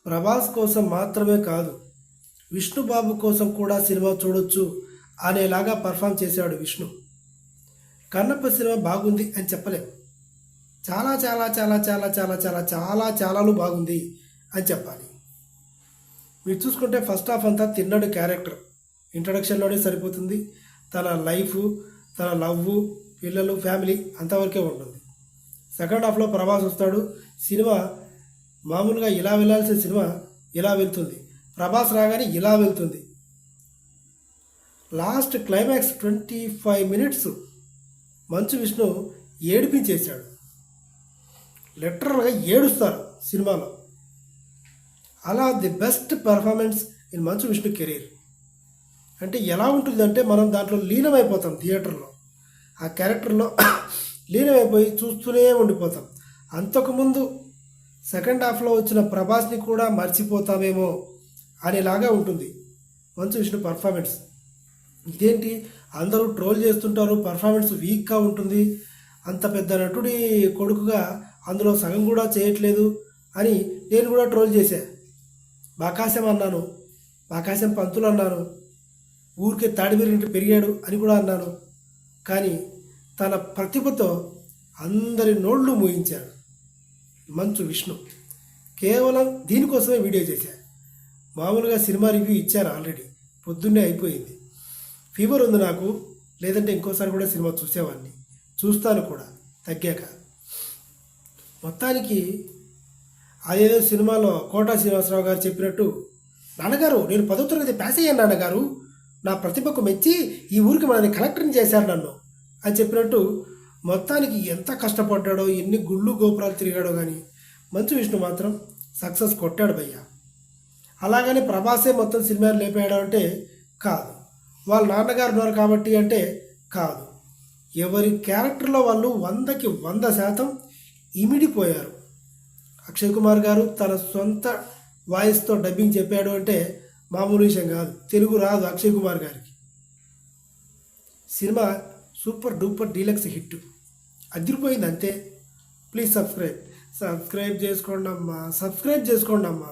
ప్రభాస్ కోసం మాత్రమే కాదు, విష్ణుబాబు కోసం కూడా సినిమా చూడొచ్చు అనేలాగా పర్ఫామ్ చేశాడు విష్ణు. కన్నప్ప సినిమా బాగుంది అని చెప్పలేం. చాలా చాలా చాలా చాలా చాలా చాలా చాలా చాలాలు బాగుంది అని చెప్పాలి. మీరు చూసుకుంటే ఫస్ట్ హాఫ్ అంతా తిన్నడు క్యారెక్టర్ ఇంట్రడక్షన్లోనే సరిపోతుంది. తన లైఫ్, తన లవ్, పిల్లలు, ఫ్యామిలీ అంతవరకే ఉంటుంది. సెకండ్ హాఫ్లో ప్రభాస్ వస్తాడు. సినిమా మామూలుగా ఇలా వెళ్ళాల్సిన సినిమా ఇలా వెళ్తుంది. ప్రభాస్ రాగానే ఇలా వెళ్తుంది. Last climax 25 minutes Manchu Vishnu ఏడిపించేశాడు. లిటరల్గా ఏడుస్తారు సినిమాలో. అలా the best performance in Manchu Vishnu career. అంటే ఎలా ఉంటుందంటే మనం దాంట్లో లీనమైపోతాం. థియేటర్లో ఆ క్యారెక్టర్లో లీనమైపోయి చూస్తూనే ఉండిపోతాం. అంతకుముందు సెకండ్ హాఫ్లో వచ్చిన ప్రభాస్ని కూడా మర్చిపోతామేమో అనేలాగా ఉంటుంది మంచు విష్ణు పర్ఫార్మెన్స్. ఇదేంటి అందరూ ట్రోల్ చేస్తుంటారు, పర్ఫార్మెన్స్ వీక్గా ఉంటుంది, అంత పెద్ద నటుడి కొడుకుగా అందులో సగం కూడా చేయట్లేదు అని నేను కూడా ట్రోల్ చేశా. బాకాశం అన్నాను, బాకాశం పంతులు అన్నాను, ఊరికే తాడిబిరిగి పెరిగాడు అని కూడా అన్నాను. కానీ తన ప్రతిభతో అందరి నోళ్ళు మూయించాడు మంచు విష్ణు. కేవలం దీనికోసమే వీడియో చేశాను. మామూలుగా సినిమా రివ్యూ ఇచ్చాను ఆల్రెడీ, పొద్దున్నే అయిపోయింది. ఫీవర్ ఉంది నాకు, లేదంటే ఇంకోసారి కూడా సినిమా చూసేవాడిని, చూస్తాను కూడా తగ్గాక. మొత్తానికి అదేదో సినిమాలో కోటా శ్రీనివాసరావు గారు చెప్పినట్టు, నాన్నగారు నేను 10వ తరగతి పాస్ అయ్యాను నాన్నగారు, నా ప్రతిభకు మెచ్చి ఈ ఊరికి మనని కలెక్టర్ని చేశారు నన్ను అని చెప్పినట్టు, మొత్తానికి ఎంత కష్టపడ్డాడో, ఎన్ని గుళ్ళు గోపురాలు తిరిగాడో కానీ మంచు విష్ణు మాత్రం సక్సెస్ కొట్టాడు భయ్య. అలాగని ప్రభాసే మొత్తం సినిమాలు లేపాడు అంటే కాదు, వాళ్ళ నాన్నగారు ఉన్నారు కాబట్టి అంటే కాదు. ఎవరి క్యారెక్టర్లో వాళ్ళు 100కి 100% ఇమిడిపోయారు. అక్షయ్ కుమార్ గారు తన సొంత వాయిస్తో డబ్బింగ్ చెప్పాడు అంటే మామూలు విషయం కాదు. తెలుగు రాదు అక్షయ్ కుమార్ గారికి. Cinema super duper deluxe hit, అదిరిపోయింది అంతే. ప్లీజ్ సబ్స్క్రైబ్ చేసుకోండి అమ్మా.